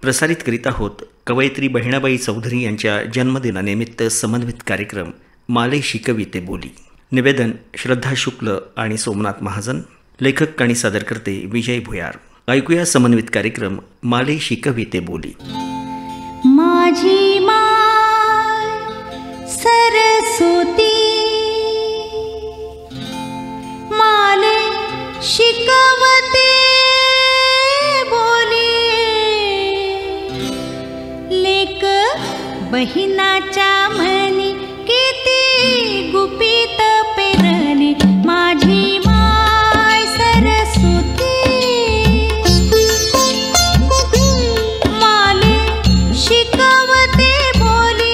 प्रसारित करीत आहोत कवयित्री बहिणाबाई चौधरी यांच्या जन्मदिनानिमित्त समन्वित कार्यक्रम माले शिकविते बोली. निवेदन श्रद्धा शुक्ल आणि सोमनाथ महाजन. लेखक आणि सादरकर्ते विजय भुयार. ऐकूया समन्वित कार्यक्रम माले शिकविते बोली. माझी माय सरस्वती माले शिकवते बोली. लेक बहिणाच्या म्हणी किती गुपित पेरणे. माझी माय सरस्वती माले शिकवते बोली.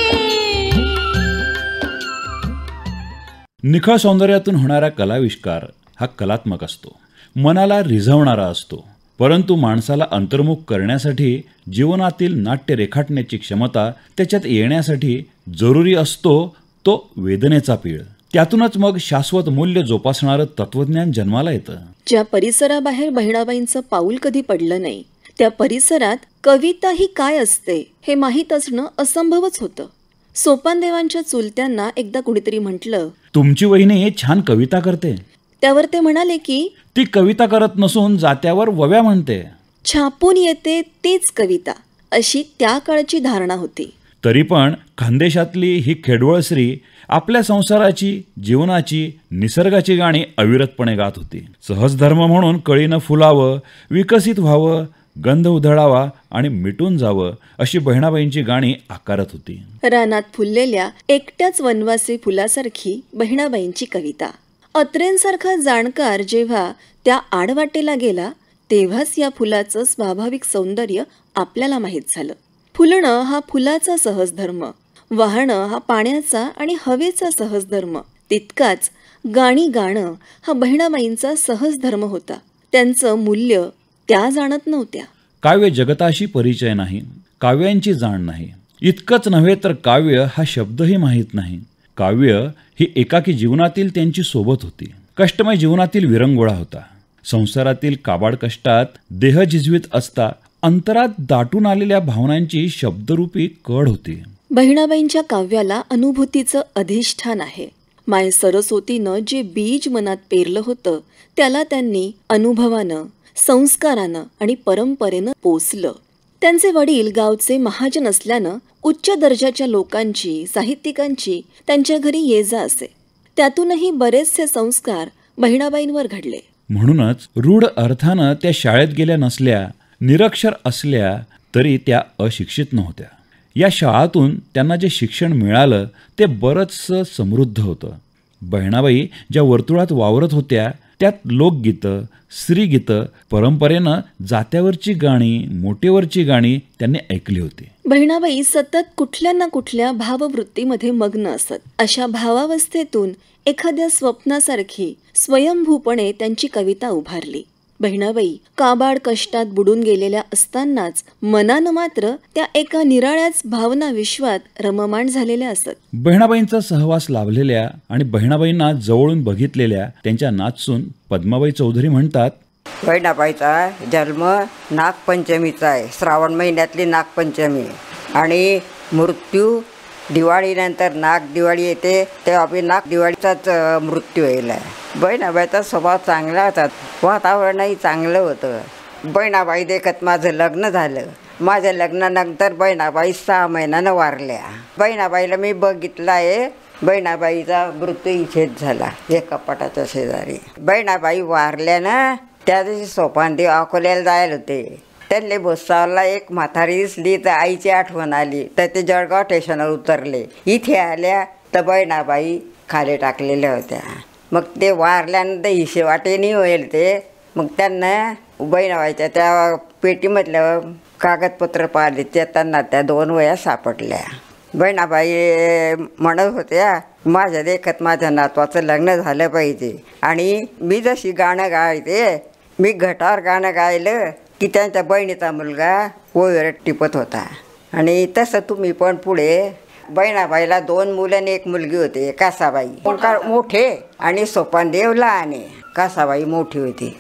निखळ सौंदर्यातून होणारा कलाविष्कार हा कलात्मक असतो, मनाला रिझवणारा असतो. परंतु माणसाला अंतर्मुख करण्यासाठी जीवनातील नाट्य रेखाटण्याची क्षमता त्याच्यात येण्यासाठी जरुरी असतो तो वेदनेचा पीळ. त्यातूनच मग शाश्वत मूल्य जोपासणारं तत्वज्ञान जन्माला येतं. ज्या परिसराबाहेर बहिणाबाईंचं पाऊल कधी पडलं नाही त्या परिसरात कविता ही काय असते हे माहीत असणं असंभवच होतं. सोपानदेवांच्या चुलत्यांना एकदा कुणीतरी म्हटलं, तुमची वहिनी छान कविता करते. त्यावर ते म्हणाले की ती कविता करत नसून जात्यावर वव्या म्हणते. छापून येते तीच कविता, अशी त्या काळची धारणा होती. तरी पण खानदेशातली ही खेडवळश्री आपल्या संसाराची, जीवनाची, निसर्गाची गाणी अविरतपणे गात होती. सहज धर्म म्हणून कळीनं फुलावं, विकसित व्हावं, गंध उधळावा आणि मिटून जावं अशी बहिणाबाईंची गाणी आकारत होती. रानात फुललेल्या एकट्याच वनवासी फुलासारखी बहिणाबाईंची कविता. अत्रेंसारखा जाणकार जेव्हा त्या आडवाटेला गेला तेव्हाच या फुलाचं स्वाभाविक सौंदर्य आपल्याला माहीत झालं. फुलणं हा फुलाचा सहज धर्म, वाहणं हा पाण्याचा आणि हवेचा सहज धर्म, तितकाच गाणी गाणं हा बहिणाबाईंचा सहज धर्म होता. त्यांचं मूल्य त्या जाणत नव्हत्या. काव्य जगताशी परिचय नाही, काव्यांची जाण नाही. इतकंच नव्हे तर काव्य हा शब्दही माहीत नाही. काव्य ही एकाकी जीवनातील त्यांची सोबत होती. कष्टमय जीवनातील विरंगुळा होता. संसारातील काबाड कष्टात देह झिजवीत असता अंतरात दाटून आलेल्या भावनांची शब्दरूपी कड होती. बहिणाबाईंच्या काव्याला अनुभूतीचं अधिष्ठान आहे. माय सरस्वतीनं जे बीज मनात पेरलं होतं त्याला त्यांनी अनुभवानं, संस्कारानं आणि परंपरेनं पोसलं. त्यांचे वडील गावचे महाजन असल्यानं उच्च दर्जाच्या लोकांची, साहित्यिकांची त्यांच्या घरी ये जा असे. त्यातूनही बरेचसे संस्कार बहिणाबाईंवर घडले. म्हणूनच रूढ अर्थानं त्या शाळेत गेल्या नसल्या, निरक्षर असल्या तरी त्या अशिक्षित नव्हत्या. या शाळातून त्यांना जे शिक्षण मिळालं ते बरंचसं समृद्ध होतं. बहिणाबाई ज्या वर्तुळात वावरत होत्या त्यात लोकगीतं, स्त्रीगीतं, परंपरेनं जात्यावरची गाणी, मोटेवरची गाणी त्यांनी ऐकली होती. बहिणाबाई सतत कुठल्या ना कुठल्या भाववृत्तीमध्ये मग्न असत. अशा भावावस्थेतून एखाद्या स्वप्नासारखी स्वयंभूपणे त्यांची कविता उभारली. बहिणाबाई काबाड कष्टात बुडून गेलेल्या असतानाच मनानं मात्र त्या एका निराळ्याच भावना विश्वात रममाण झालेल्या असत. बहिणाबाईंचा सहवास लाभलेल्या आणि बहिणाबाईंना जवळून बघितलेल्या त्यांच्या नातसून पद्माबाई चौधरी म्हणतात, बहिणाबाईचा जन्म नागपंचमीचा आहे, श्रावण महिन्यातली नागपंचमी. आणि मृत्यू दिवाळीनंतर दिवाळी येते तेव्हा आपली दिवाळीचाच मृत्यू येईल. बहिणाबाईचा स्वभाव चांगला होता, वातावरणही चांगलं होतं. बहिणाबाई देखत माझं लग्न झालं. माझ्या लग्नानंतर बहिणाबाई 6 महिन्यानं वारल्या. बहिणाबाईला मी बघितलं आहे. बहिणाबाईचा मृत्यू इथेच झाला, एका कपाटाच्या शेजारी. बहिणाबाई वारल्यानं त्या दिवशी सोपानदेव अकोल्याला जायला होते. त्यांनी भुसावळला एक म्हातारी दिसली तर आईची आठवण आली तर ते जळगाव स्टेशनवर उतरले. इथे आल्या तर बहिणाबाई खाली टाकलेल्या होत्या. मग ते वारल्यानंतर हिशे वाटेनी होईल ते. मग त्यांना बहिणाबाईच्या त्या पेटीमधलं कागदपत्र पाहिले ते त्यांना त्या 2 वह्या सापडल्या. बहिणाबाई म्हणत होत्या, माझ्या देखत माझ्या नातवाचं लग्न झालं पाहिजे. आणि मी जशी गाणं गायते, मी घटावर गाणं गायलं की त्यांच्या बहिणीचा मुलगा ओळीवर टिपत होता. आणि तसं तुम्ही पण पुढे. बहिणाबाईला 2 मुलं आणि 1 मुलगी होती. कासाबाई मोठे आणि सोपानदेव लहान. कासाबाई मोठी होती.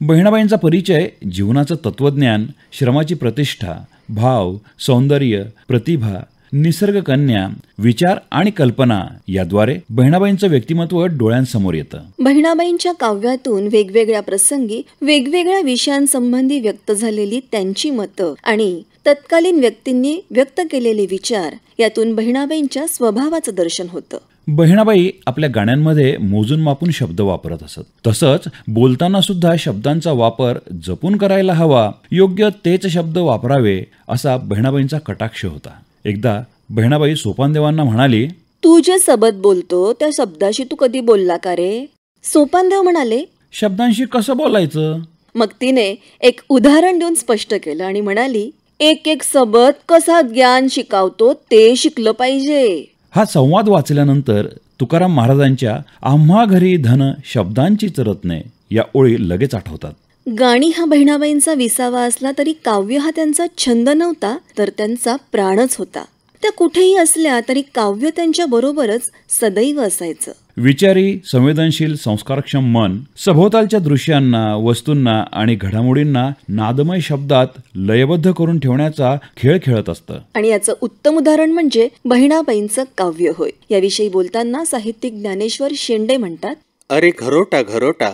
बहिणाबाईंचा परिचय जीवनाचं तत्वज्ञान, श्रमाची प्रतिष्ठा, भाव, सौंदर्य, प्रतिभा, निसर्गकन्या, विचार आणि कल्पना याद्वारे बहिणाबाईंचं व्यक्तिमत्व डोळ्यांसमोर येतं. बहिणाबाईंच्या काव्यातून वेगवेगळ्या प्रसंगी वेगवेगळ्या विषयांसंबंधी व्यक्त झालेली त्यांची मतं आणि तत्कालीन व्यक्तींनी व्यक्त केलेले विचार यातून बहिणाबाईंच्या स्वभावाचं दर्शन होतं. बहिणाबाई आपल्या गाण्यांमध्ये मोजून मापून शब्द वापरत असत. तसंच बोलताना सुद्धा शब्दांचा वापर जपून करायला हवा, योग्य तेच शब्द वापरावे असा बहिणाबाईंचा कटाक्ष होता. एकदा बहिणाबाई सोपानदेवांना म्हणाली, तू जे सबद बोलतो त्या शब्दाशी तू कधी बोलला का रे? सोपानदेव म्हणाले, शब्दांशी कसं बोलायचं? मग तिने एक उदाहरण देऊन स्पष्ट केलं आणि म्हणाली, एक एक सबद कसा ज्ञान शिकावतो ते शिकलं पाहिजे. हा संवाद वाचल्यानंतर तुकाराम महाराजांच्या आम्हा घरी धन शब्दांचीच रत्ने या ओळी लगेच आठवतात. गाणी हा बहिणाबाईंचा विसावा असला तरी काव्य हा त्यांचा छंद नव्हता, तर त्यांचा प्राणच होता. त्या कुठेही असल्या तरी काव्य त्यांच्या बरोबरच सदैव असायचं. विचारी, संवेदनशील, संस्कारक्षम मन सभोवतालच्या दृश्यांना, वस्तूंना आणि घडामोडींना नादमय शब्दात लयबद्ध करून ठेवण्याचा खेळ खेळत असतं. आणि याचं उत्तम उदाहरण म्हणजे बहिणाबाईंचं काव्य होय. याविषयी बोलताना साहित्यिक ज्ञानेश्वर शेंडे म्हणतात, अरे घरोटा घरोटा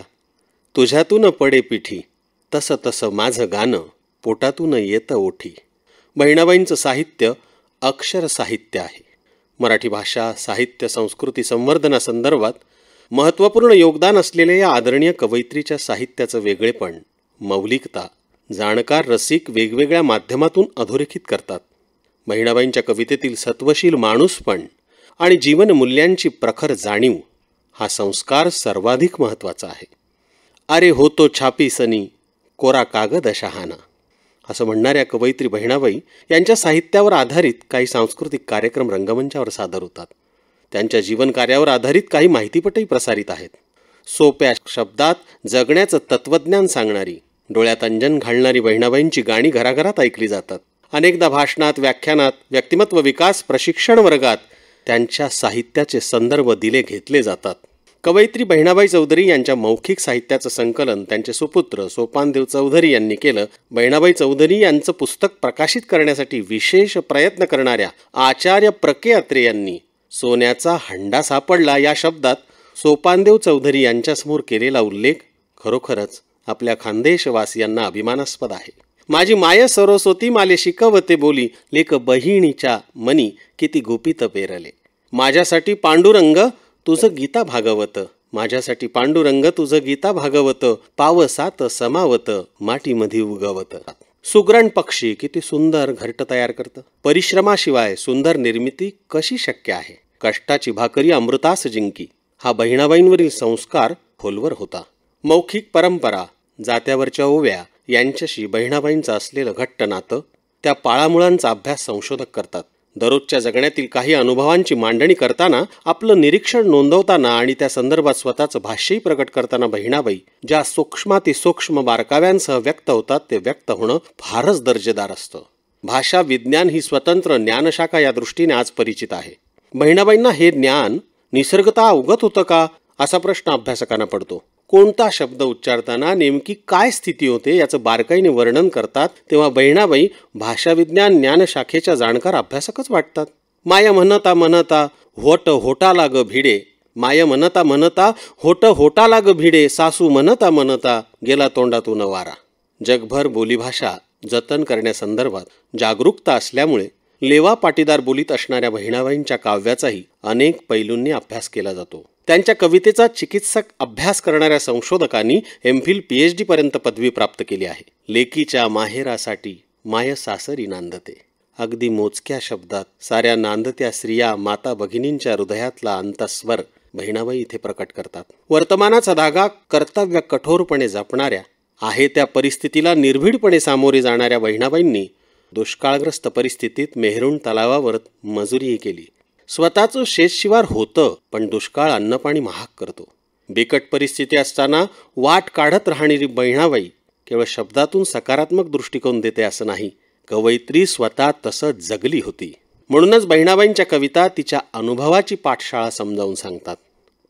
तुझ्यातून पडे पिठी, तसं तसं माझं गाणं पोटातून येतं ओठी. बहिणाबाईंचं साहित्य अक्षर साहित्य आहे. मराठी भाषा, साहित्य, संस्कृती संवर्धनासंदर्भात महत्त्वपूर्ण योगदान असलेल्या या आदरणीय कवयित्रीच्या साहित्याचं वेगळेपण, मौलिकता जाणकार रसिक वेगवेगळ्या माध्यमातून अधोरेखित करतात. बहिणाबाईंच्या कवितेतील सत्वशील माणूसपण आणि जीवनमूल्यांची प्रखर जाणीव हा संस्कार सर्वाधिक महत्त्वाचा आहे. अरे होतो छापी सनी कोरा कागद शहाणा असं म्हणणाऱ्या कवयित्री बहिणाबाई यांच्या साहित्यावर आधारित काही सांस्कृतिक कार्यक्रम रंगमंचावर सादर होतात. त्यांच्या जीवनकार्यावर आधारित काही माहितीपटही प्रसारित आहेत. सोप्या शब्दात जगण्याचं तत्त्वज्ञान सांगणारी, डोळ्यात अंजन घालणारी बहिणाबाईंची गाणी घराघरात ऐकली जातात. अनेकदा भाषणात, व्याख्यानात, व्यक्तिमत्व विकास प्रशिक्षण वर्गात त्यांच्या साहित्याचे संदर्भ दिले घेतले जातात. कवयित्री बहिणाबाई चौधरी यांच्या मौखिक साहित्याचं संकलन त्यांचे सुपुत्र सोपानदेव चौधरी यांनी केलं. बहिणाबाई चौधरी यांचं पुस्तक प्रकाशित करण्यासाठी विशेष प्रयत्न करणाऱ्या आचार्य प्रके अत्रे यांनी सोन्याचा हंडा सापडला या शब्दात सोपानदेव चौधरी यांच्यासमोर केलेला उल्लेख खरोखरच आपल्या खानदेशवासियांना अभिमानास्पद आहे. माझी माय सरस्वती माले शिकवते बोली, लेक बहिणीच्या मनी किती गुपित पेरले. माझ्यासाठी पांडुरंग तुझं गीता भागवत, माझ्यासाठी पांडुरंग तुझं गीता भागवत, पावसात समावत माटीमध्ये उगवत. सुग्रण पक्षी किती सुंदर घरट तयार करतं. परिश्रमाशिवाय सुंदर निर्मिती कशी शक्य आहे. कष्टाची भाकरी अमृतास जिंकी हा बहिणाबाईंवरील संस्कार खोलवर होता. मौखिक परंपरा, जात्यावरच्या ओव्या यांच्याशी बहिणाबाईंचं असलेलं घट्ट नातं, त्या पाळामुळांचा अभ्यास संशोधक करतात. दररोजच्या जगण्यातील काही अनुभवांची मांडणी करताना, आपलं निरीक्षण नोंदवताना आणि त्या संदर्भात स्वतःचं भाष्यही प्रकट करताना बहिणाबाई ज्या सूक्ष्मातिसूक्ष्म बारकाव्यांसह व्यक्त होतात ते व्यक्त होणं फारच दर्जेदार असतं. भाषा विज्ञान ही स्वतंत्र ज्ञानशाखा या दृष्टीने आज परिचित आहे. बहिणाबाईंना हे ज्ञान निसर्गतः अवगत होतं का असा प्रश्न अभ्यासकांना पडतो. कोणता शब्द उच्चारताना नेमकी काय स्थिती होते याचं बारकाईने वर्णन करतात तेव्हा बहिणाबाई भाषाविज्ञान ज्ञानशाखेच्या जाणकार अभ्यासकच वाटतात. माय म्हणता म्हणता होट होटा लाग भिडे, माय म्हणता म्हणता होट होटा लाग भिडे, सासू म्हणता म्हणता गेला तोंडातून वारा. जगभर बोलीभाषा जतन करण्यासंदर्भात जागरूकता असल्यामुळे लेवा पाटीदार बोलीत असणाऱ्या बहिणाबाईंच्या काव्याचाही अनेक पैलूंनी अभ्यास केला जातो. त्यांच्या कवितेचा चिकित्सक अभ्यास करणाऱ्या संशोधकांनी एमफिल PhD पर्यंत पदवी प्राप्त केली आहे. लेकीच्या माहेरासाठी माय सासरी नांदते. अगदी मोजक्या शब्दात साऱ्या नांदत्या स्त्रिया माता भगिनींच्या हृदयातला अंतस्वर बहिणाबाई इथे प्रकट करतात. वर्तमानाचा धागा कर्तव्य कठोरपणे जपणाऱ्या, आहे त्या परिस्थितीला निर्भीडपणे सामोरे जाणाऱ्या बहिणाबाईंनी दुष्काळग्रस्त परिस्थितीत मेहरुण तलावावर मजुरीही केली. स्वतःचं शेतशिवार होतं, पण दुष्काळ अन्नपाणी महाग करतो. बिकट परिस्थिती असताना वाट काढत राहणारी बहिणाबाई केवळ शब्दातून सकारात्मक दृष्टिकोन देते असं नाही, कवयित्री स्वतः तसं जगली होती. म्हणूनच बहिणाबाईंच्या कविता तिच्या अनुभवाची पाठशाळा समजावून सांगतात.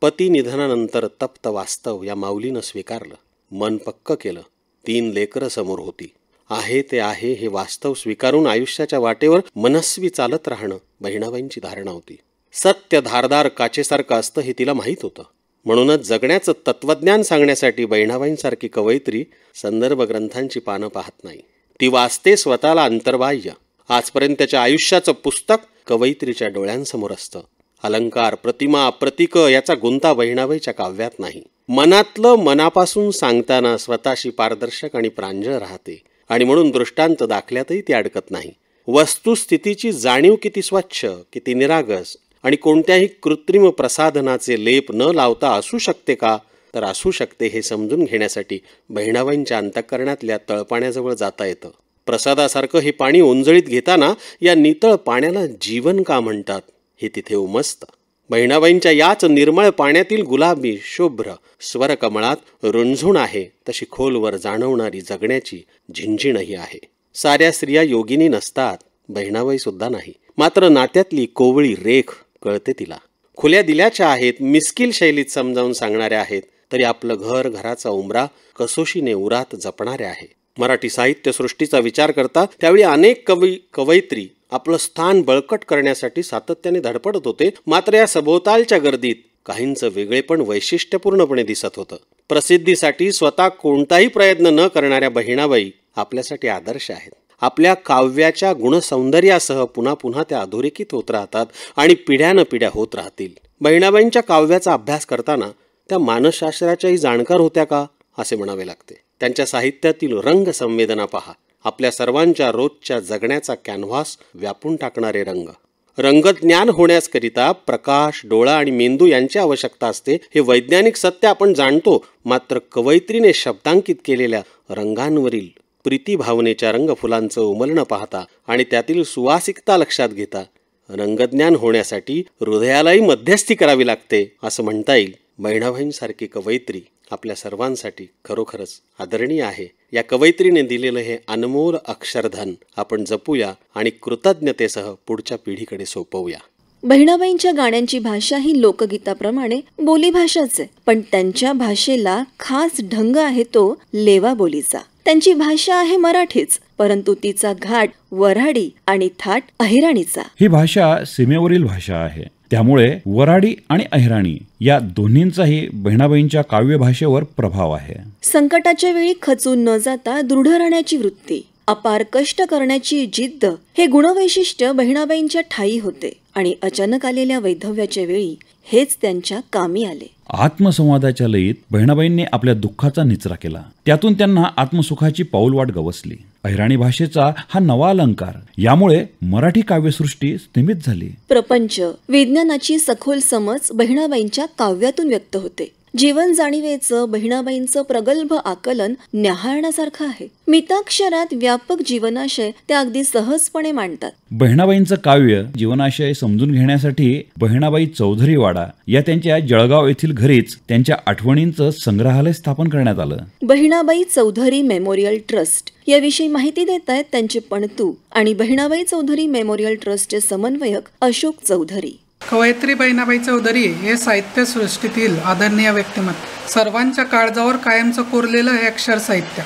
पती निधनानंतर तप्त वास्तव या माऊलीनं स्वीकारलं, मन पक्क केलं. 3 लेकरं समोर होती. आहे ते आहे हे वास्तव स्वीकारून आयुष्याच्या वाटेवर मनस्वी चालत राहणं बहिणाबाईंची धारणा होती. सत्य धारदार काचेसारखं असतं हे तिला माहीत होतं. म्हणूनच जगण्याचं तत्वज्ञान सांगण्यासाठी बहिणाबाईंसारखी कवयित्री संदर्भ ग्रंथांची पानं पाहत नाही. ती वाचते स्वतःला अंतर्बाह्य. आजपर्यंतच्या आयुष्याचं पुस्तक कवयित्रीच्या डोळ्यांसमोर असतं. अलंकार, प्रतिमा, प्रतीक याचा गुंता बहिणाबाईच्या काव्यात नाही. मनातलं मनापासून सांगताना स्वतःशी पारदर्शक आणि प्रांजळ राहते आणि म्हणून दृष्टांत दाखल्यातही ती अडकत नाही. वस्तुस्थितीची जाणीव किती स्वच्छ, किती निरागस आणि कोणत्याही कृत्रिम प्रसाधनाचे लेप न लावता असू शकते का, तर असू शकते हे समजून घेण्यासाठी बहिणाबाईंच्या अंतःकरणातल्या तळपाण्याजवळ जाता येतं. प्रसादासारखं हे पाणी ओंजळीत घेताना या नितळ पाण्याला जीवन का म्हणतात हे तिथे उमसतं. बहिणाबाईंच्या याच निर्मळ पाण्यातील गुलाबी शुभ्र स्वरकमळात रुंझुण आहे तशी खोलवर जाणवणारी जगण्याची झिंझिणही आहे. साऱ्या स्त्रिया योगिनी नसतात, बहिणाबाई सुद्धा नाही. मात्र नात्यातली कोवळी रेख कळते तिला. खुल्या दिल्याच्या आहेत, मिस्किल शैलीत समजावून सांगणाऱ्या आहेत, तरी आपलं घर, घराचा उंबरा कसोशीने उरात जपणाऱ्या आहे. मराठी साहित्यसृष्टीचा विचार करता त्यावेळी अनेक कवयित्री आपलं स्थान बळकट करण्यासाठी सातत्याने धडपडत होते. मात्र या सभोवतालच्या गर्दीत काहींचं वेगळेपण वैशिष्ट्यपूर्णपणे दिसत होतं. प्रसिद्धीसाठी स्वतः कोणताही प्रयत्न न करणाऱ्या बहिणाबाई आपल्यासाठी आदर्श आहेत. आपल्या काव्याच्या गुणसौंदर्यासह पुन्हा पुन्हा त्या अधोरेखित होत राहतात आणि पिढ्यानपिढ्या होत राहतील. बहिणाबाईंच्या काव्याचा अभ्यास करताना त्या मानसशास्त्राच्याही जाणकार होत्या का असे म्हणावे लागते. त्यांच्या साहित्यातील रंग संवेदना पहा. आपल्या सर्वांच्या रोजच्या जगण्याचा कॅनव्हास व्यापून टाकणारे रंग. रंगज्ञान होण्याकरिता प्रकाश, डोळा आणि मेंदू यांची आवश्यकता असते हे वैज्ञानिक सत्य आपण जाणतो. मात्र कवयित्रीने शब्दांकित केलेल्या रंगांवरील प्रीतिभावनेच्या रंगफुलांचं उमलणं पाहता आणि त्यातील सुवासिकता लक्षात घेता रंगज्ञान होण्यासाठी हृदयालाही मध्यस्थी करावी लागते असं म्हणता येईल. बहिणाबाईंसारखी कवयित्री आपल्या सर्वांसाठी खरोखरच आदरणीय आहे. या कवयित्रीने दिलेलं हे अनमोल अक्षरधन आपण जपूया आणि कृतज्ञतेसह पुढच्या पिढीकडे सोपवूया. बहिणाबाईंच्या गाण्यांची भाषा ही लोकगीताप्रमाणे बोलीभाषाच आहे, पण त्यांच्या भाषेला खास ढंग आहे तो लेवा बोलीचा. त्यांची भाषा आहे मराठीच, परंतु तिचा घाट वऱ्हाडी आणि थाट अहिराणीचा. ही भाषा सीमेवरील भाषा आहे. त्यामुळे वऱ्हाडी आणि अहिराणी या दोन्हींचाही बहिणाबाईंच्या काव्यभाषेवर प्रभाव आहे. संकटाच्या वेळी खचून न जाता दृढ राहण्याची वृत्ती, अपार कष्ट करण्याची जिद्द हे गुणवैशिष्ट्य बहिणाबाईंच्या ठायी होते आणि अचानक आलेल्या वैधव्याच्या वेळी हेच त्यांच्या कामी आले. आत्मसंवादाच्या लयीत बहिणाबाईंनी आपल्या दुःखाचा निचरा केला. त्यातून त्यांना आत्मसुखाची पाऊलवाट गवसली. अहिराणी भाषेचा हा नवा अलंकार, यामुळे मराठी काव्यसृष्टी स्थिमित झाली. प्रपंच, विज्ञानाची सखोल समज बहिणाबाईंच्या काव्यातून व्यक्त होते. जीवन जाणीवेचं बहिणाबाईंचं प्रगल्भ आकलन न्याहाळण्यासारखं आहे. मिताक्षरात व्यापक जीवनाशय त्या अगदी सहजपणे मांडतात. बहिणाबाईंचं काव्य जीवनाशय समजून घेण्यासाठी बहिणाबाई चौधरीवाडा या त्यांच्या जळगाव येथील घरीच त्यांच्या आठवणींचं संग्रहालय स्थापन करण्यात आलं. बहिणाबाई चौधरी मेमोरियल ट्रस्ट याविषयी माहिती देत आहेत त्यांचे पणतू आणि बहिणाबाई चौधरी मेमोरियल ट्रस्टचे समन्वयक अशोक चौधरी. कवयित्री बहिणाबाई चौधरी हे साहित्यसृष्टीतील आदरणीय व्यक्तिमत्व. सर्वांच्या काळजावर कायमचं कोरलेलं हे अक्षर साहित्य.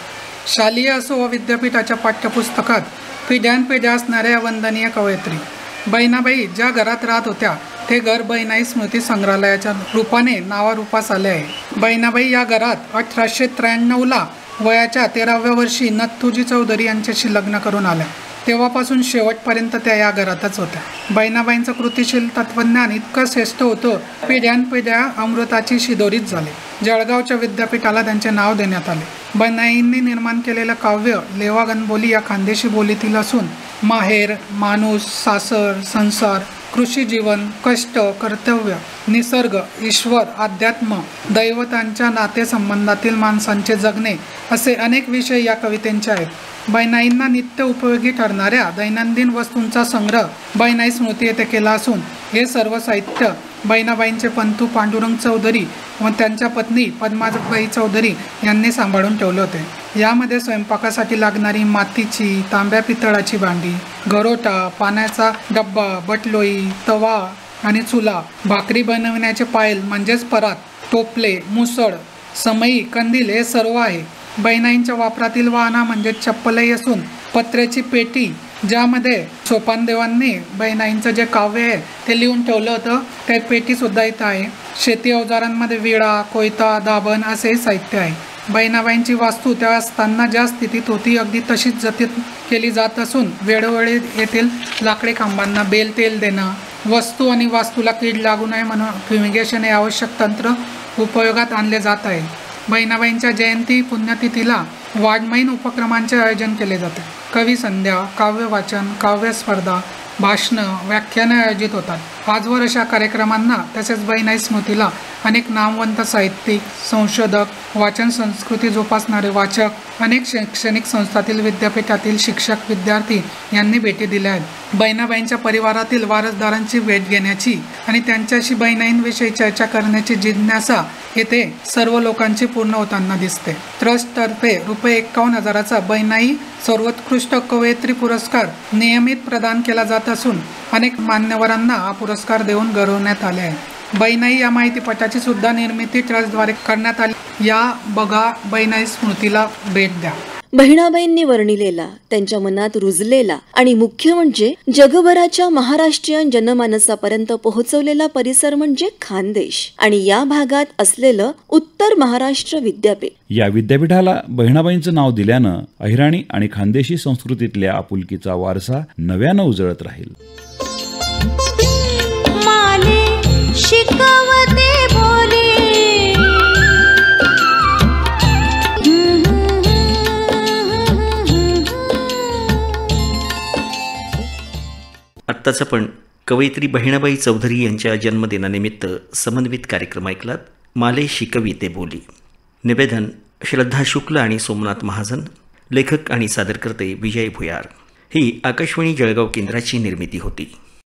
शालेय असो व विद्यापीठाच्या पाठ्यपुस्तकात पिढ्यानपिढ्या असणाऱ्या या वंदनीय कवयित्री. बहिणाबाई ज्या घरात राहत होत्या ते घर बहिणाई स्मृती संग्रहालयाच्या रूपाने नावारूपास आले आहे. बहिणाबाई या घरात 1893ला वयाच्या 13व्या वर्षी नथुजी चौधरी यांच्याशी लग्न करून आल्या. तेव्हापासून शेवटपर्यंत त्या या घरातच होत्या. बहिणाबाईंचं कृतिशील तत्वज्ञान इतकं श्रेष्ठ होतं, पिढ्यानपिढ्या अमृताची शिदोरीत झाले. जळगावच्या विद्यापीठाला त्यांचे नाव देण्यात आले. बहिणाईंनी निर्माण केलेलं काव्य लेवा गणबोली या खानदेशी बोलीतील असून माहेर, माणूस, सासर, संसार, कृषी जीवन, कष्ट, कर्तव्य, निसर्ग, ईश्वर, अध्यात्म, दैवतांच्या नातेसंबंधातील माणसांचे जगणे असे अनेक विषय या कवितेंचे आहेत. बहिणाईंना नित्य उपयोगी ठरणाऱ्या दैनंदिन वस्तूंचा संग्रह बहिणाई स्मृती येथे केला असून हे सर्व साहित्य बहिणाबाईंचे पंतू पांडुरंग चौधरी व त्यांच्या पत्नी पद्माबाई चौधरी यांनी सांभाळून ठेवले होते. यामध्ये स्वयंपाकासाठी लागणारी मातीची, तांब्या पितळाची भांडी, घरोटा, पाण्याचा डब्बा, बटलोई, तवा आणि चुला, भाकरी बनवण्याचे पायल म्हणजेच परात, टोपले, मुसळ, समई, कंदील हे सर्व आहे. बहिणाईंच्या वापरातील वाहना म्हणजे चप्पलही असून पत्र्याची पेटी ज्यामध्ये सोपानदेवांनी बहिणाईंचं जे काव्य आहे ते लिहून ठेवलं होतं, त्या पेटीसुद्धा इथं आहे. शेती अवजारांमध्ये विळा, कोयता, दाभण असेही साहित्य आहे. बहिणाबाईंची वास्तू त्या असताना ज्या स्थितीत होती अगदी तशीच जतन केली जात असून वेळोवेळी येथील लाकडी खांबांना बेल तेल देणं, वस्तू आणि वास्तूला कीड लागू नये म्हणून फ्युमिगेशन हे आवश्यक तंत्र उपयोगात आणले जात आहे. बहिणाबाईंच्या जयंती पुण्यतिथीला वाङ्मयीन उपक्रमांचे आयोजन केले जाते. कवी संध्या, काव्य वाचन, काव्य स्पर्धा, भाषणं, व्याख्याने आयोजित होतात. आजवर अशा कार्यक्रमांना तसेच बहिणाई स्मृतीला अनेक नामवंत साहित्यिक, संशोधक, वाचन संस्कृती जोपासणारे वाचक, अनेक शैक्षणिक संस्थातील विद्यापीठातील शिक्षक, विद्यार्थी यांनी भेटी दिल्या आहेत. बहिणाबाईंच्या परिवारातील वारसदारांची भेट घेण्याची आणि त्यांच्याशी बहिणाईंविषयी चर्चा करण्याची जिज्ञासा येथे सर्व लोकांची पूर्ण होताना दिसते. ट्रस्टतर्फे ₹51,000चा बहिणाई सर्वोत्कृष्ट कवयित्री पुरस्कार नियमित प्रदान केला जात असून अनेक मान्यवरांना हा पुरस्कार देऊन गौरवण्यात आले आहे. बहिणाई या माहितीपटाची सुद्धा निर्मिती ट्रस्टद्वारे करण्यात आली. या बघा बहिणाई स्मृतीला भेट द्या. बहिणाबाईंनी वर्णिलेला, त्यांच्या मनात रुजलेला आणि मुख्य म्हणजे जगभराच्या महाराष्ट्रीयन जनमानसापर्यंत पोहोचवलेला परिसर म्हणजे खानदेश आणि या भागात असलेलं उत्तर महाराष्ट्र विद्यापीठ. या विद्यापीठाला बहिणाबाईंचं नाव दिल्यानं अहिराणी आणि खानदेशी संस्कृतीतल्या आपुलकीचा वारसा नव्यानं उजळत राहील. माले शिकवते बोली. आत्ताच आपण कवयित्री बहिणाबाई चौधरी यांच्या जन्मदिनानिमित्त समन्वित कार्यक्रम ऐकलात. माले शिकविते बोली. निवेदन श्रद्धा शुक्ल आणि सोमनाथ महाजन. लेखक आणि सादरकर्ते विजय भुयार. ही आकाशवाणी जळगाव केंद्राची निर्मिती होती.